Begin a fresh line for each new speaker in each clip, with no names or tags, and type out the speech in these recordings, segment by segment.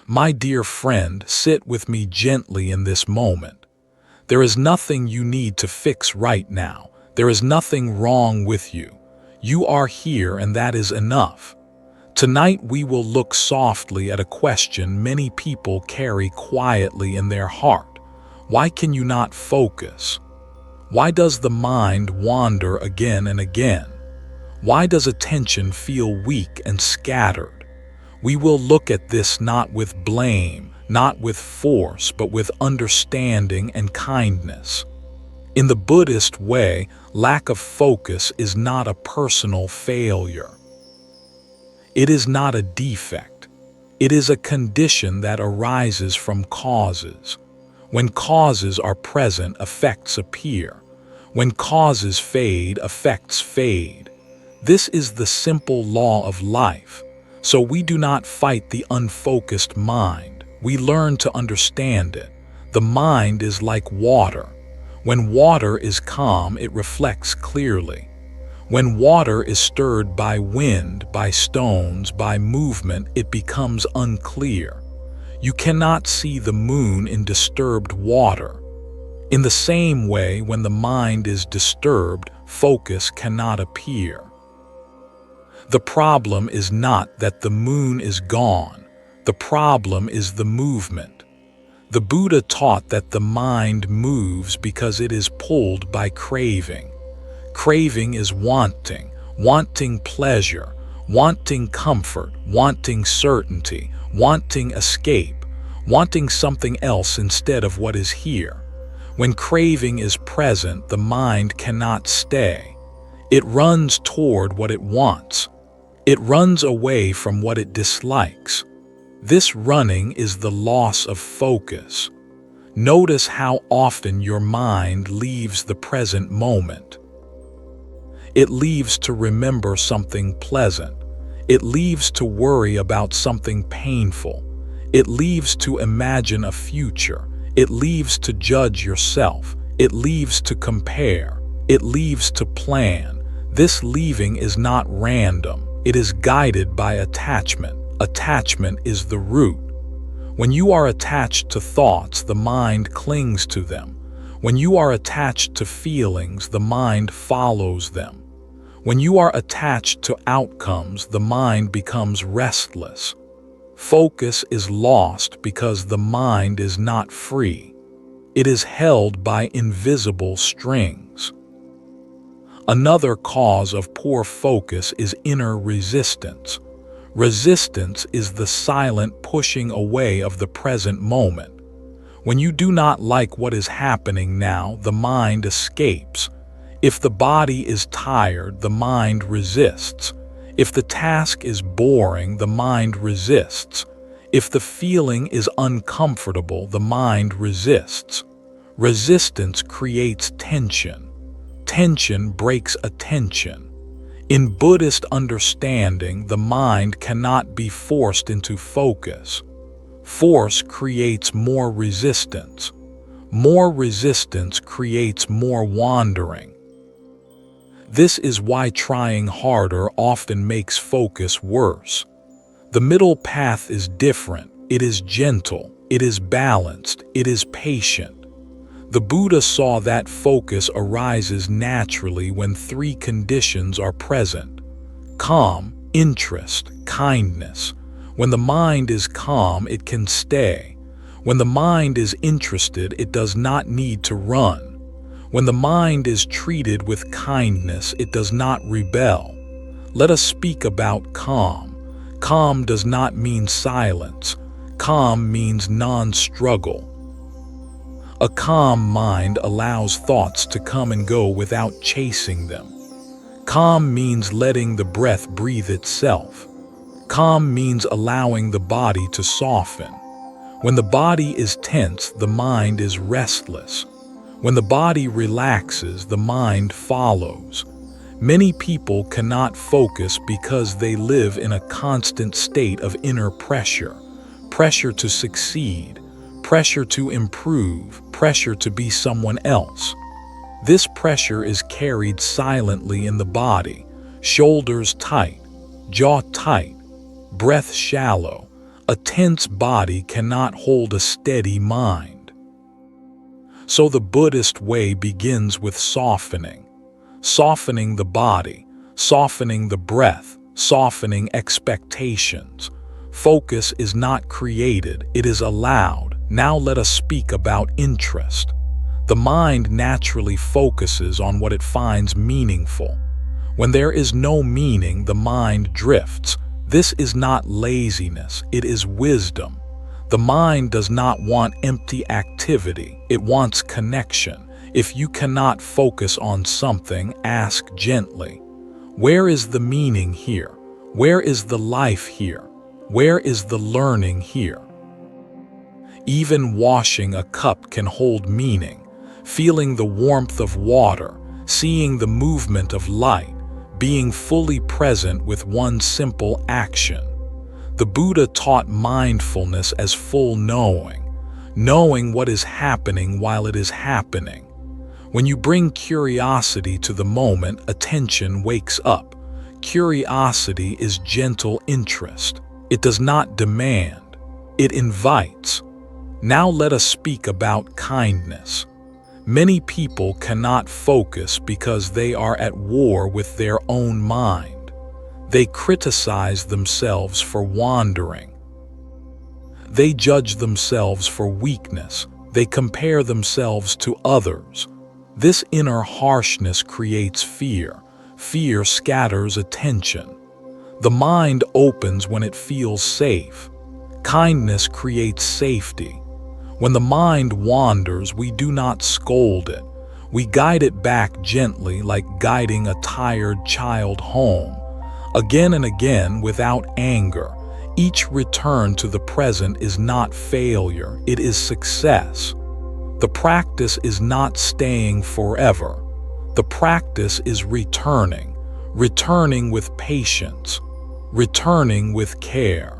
My dear friend, sit with me gently in this moment. There is nothing you need to fix right now. There is nothing wrong with you. You are here, and that is enough. Tonight we will look softly at a question many people carry quietly in their heart. Why can you not focus? Why does the mind wander again and again? Why does attention feel weak and scattered? We will look at this not with blame, not with force, but with understanding and kindness. In the Buddhist way, lack of focus is not a personal failure. It is not a defect. It is a condition that arises from causes. When causes are present, effects appear. When causes fade, effects fade. This is the simple law of life. So we do not fight the unfocused mind. We learn to understand it. The mind is like water. When water is calm, it reflects clearly. When water is stirred by wind, by stones, by movement, it becomes unclear. You cannot see the moon in disturbed water. In the same way, when the mind is disturbed, focus cannot appear. The problem is not that the moon is gone. The problem is the movement. The Buddha taught that the mind moves because it is pulled by craving. Craving is wanting, wanting pleasure, wanting comfort, wanting certainty, wanting escape, wanting something else instead of what is here. When craving is present, the mind cannot stay. It runs toward what it wants. It runs away from what it dislikes. This running is the loss of focus. Notice how often your mind leaves the present moment. It leaves to remember something pleasant. It leaves to worry about something painful. It leaves to imagine a future. It leaves to judge yourself. It leaves to compare. It leaves to plan. This leaving is not random. It is guided by attachment. Attachment is the root. When you are attached to thoughts, the mind clings to them. When you are attached to feelings, the mind follows them. When you are attached to outcomes, the mind becomes restless. Focus is lost because the mind is not free. It is held by invisible strings. Another cause of poor focus is inner resistance. Resistance is the silent pushing away of the present moment. When you do not like what is happening now, the mind escapes. If the body is tired, the mind resists. If the task is boring, the mind resists. If the feeling is uncomfortable, the mind resists. Resistance creates tension. Tension breaks attention. In Buddhist understanding, the mind cannot be forced into focus. Force creates more resistance. More resistance creates more wandering. This is why trying harder often makes focus worse. The middle path is different. It is gentle. It is balanced. It is patient. The Buddha saw that focus arises naturally when three conditions are present: calm, interest, kindness. When the mind is calm, it can stay. When the mind is interested, it does not need to run. When the mind is treated with kindness, it does not rebel. Let us speak about calm. Calm does not mean silence. Calm means non-struggle. A calm mind allows thoughts to come and go without chasing them. Calm means letting the breath breathe itself. Calm means allowing the body to soften. When the body is tense, the mind is restless. When the body relaxes, the mind follows. Many people cannot focus because they live in a constant state of inner pressure. Pressure to succeed, pressure to improve, pressure to be someone else. This pressure is carried silently in the body, shoulders tight, jaw tight, breath shallow, A tense body cannot hold a steady mind. So the Buddhist way begins with softening. Softening the body, softening the breath, softening expectations. Focus is not created, it is allowed. Now let us speak about interest. The mind naturally focuses on what it finds meaningful. When there is no meaning, the mind drifts. This is not laziness, it is wisdom. The mind does not want empty activity, it wants connection. If you cannot focus on something, ask gently, where is the meaning here? Where is the life here? Where is the learning here? Even washing a cup can hold meaning, feeling the warmth of water, seeing the movement of light, being fully present with one simple action. The Buddha taught mindfulness as full knowing, knowing what is happening while it is happening. When you bring curiosity to the moment, attention wakes up. Curiosity is gentle interest. It does not demand, it invites. Now let us speak about kindness. Many people cannot focus because they are at war with their own mind. They criticize themselves for wandering. They judge themselves for weakness. They compare themselves to others. This inner harshness creates fear. Fear scatters attention. The mind opens when it feels safe. Kindness creates safety. When the mind wanders, we do not scold it. We guide it back gently, like guiding a tired child home. Again and again, without anger. Each return to the present is not failure, it is success. The practice is not staying forever. The practice is returning, returning with patience, returning with care.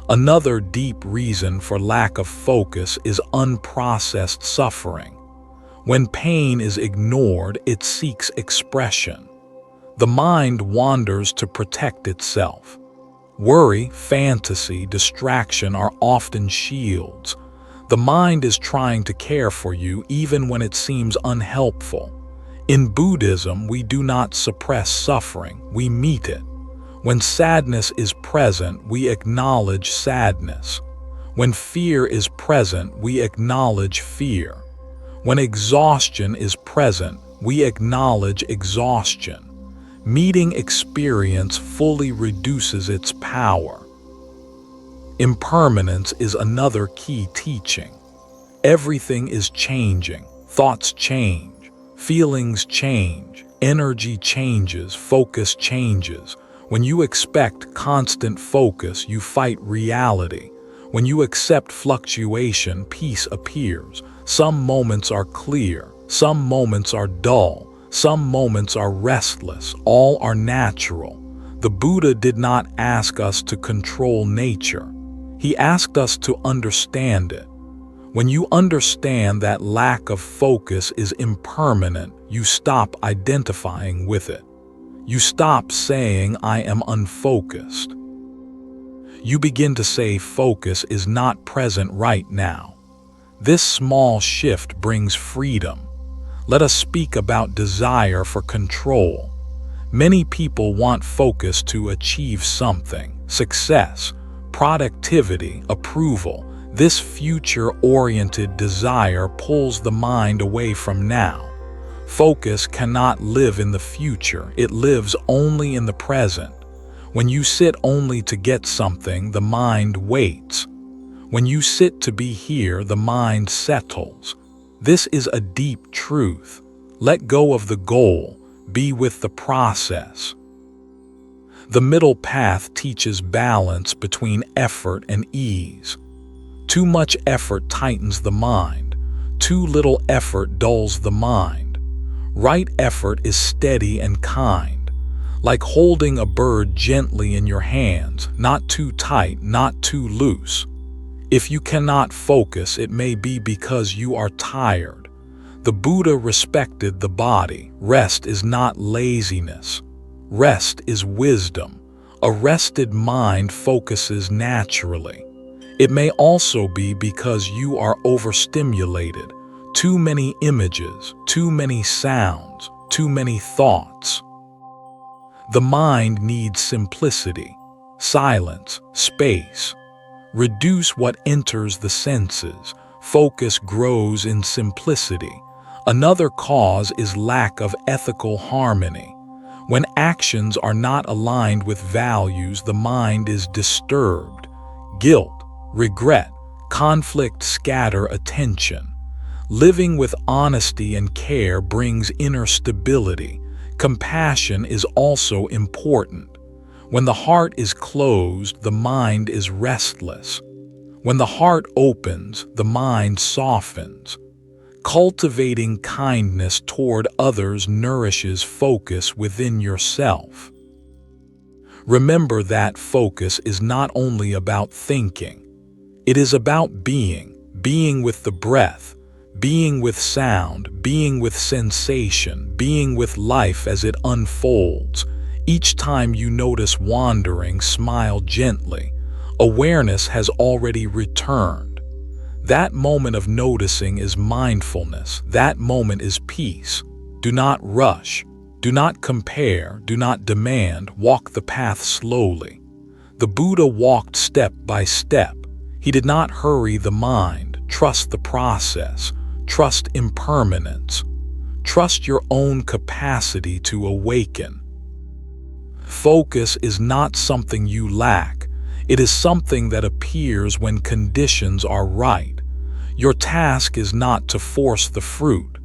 Another deep reason for lack of focus is unprocessed suffering. When pain is ignored, it seeks expression. The mind wanders to protect itself. Worry, fantasy, distraction are often shields. The mind is trying to care for you even when it seems unhelpful. In Buddhism, we do not suppress suffering, we meet it. When sadness is present, we acknowledge sadness. When fear is present, we acknowledge fear. When exhaustion is present, we acknowledge exhaustion. Meeting experience fully reduces its power. Impermanence is another key teaching. Everything is changing. Thoughts change. Feelings change. Energy changes. Focus changes. When you expect constant focus, you fight reality. When you accept fluctuation, peace appears. Some moments are clear. Some moments are dull. Some moments are restless. All are natural. The Buddha did not ask us to control nature. He asked us to understand it. When you understand that lack of focus is impermanent, you stop identifying with it. You stop saying, "I am unfocused." You begin to say focus is not present right now. This small shift brings freedom. Let us speak about desire for control. Many people want focus to achieve something, success, productivity, approval. This future-oriented desire pulls the mind away from now. Focus cannot live in the future, it lives only in the present. When you sit only to get something, the mind waits. When you sit to be here, the mind settles. This is a deep truth. Let go of the goal, be with the process. The middle path teaches balance between effort and ease. Too much effort tightens the mind. Too little effort dulls the mind. Right effort is steady and kind, like holding a bird gently in your hands, not too tight, not too loose. If you cannot focus, it may be because you are tired. The Buddha respected the body. Rest is not laziness. Rest is wisdom. A rested mind focuses naturally. It may also be because you are overstimulated. Too many images, too many sounds, too many thoughts. The mind needs simplicity, silence, space. Reduce what enters the senses. Focus grows in simplicity. Another cause is lack of ethical harmony. When actions are not aligned with values, the mind is disturbed. Guilt, regret, conflict scatter attention. Living with honesty and care brings inner stability. Compassion is also important. When the heart is closed, the mind is restless. When the heart opens, the mind softens. Cultivating kindness toward others nourishes focus within yourself. Remember that focus is not only about thinking. It is about being with the breath, being with sound, being with sensation, being with life as it unfolds. Each time you notice wandering, smile gently. Awareness has already returned. That moment of noticing is mindfulness. That moment is peace. Do not rush. Do not compare. Do not demand. Walk the path slowly. The Buddha walked step by step. He did not hurry the mind. Trust the process. Trust impermanence. Trust your own capacity to awaken. Focus is not something you lack. It is something that appears when conditions are right. Your task is not to force the fruit.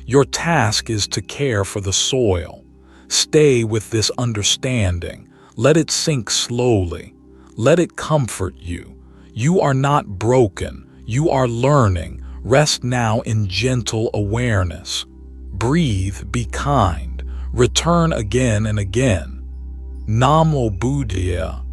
Your task is to care for the soil. Stay with this understanding. Let it sink slowly. Let it comfort you. You are not broken. You are learning. Rest now in gentle awareness. Breathe, be kind. Return again and again. Namo Buddhaya.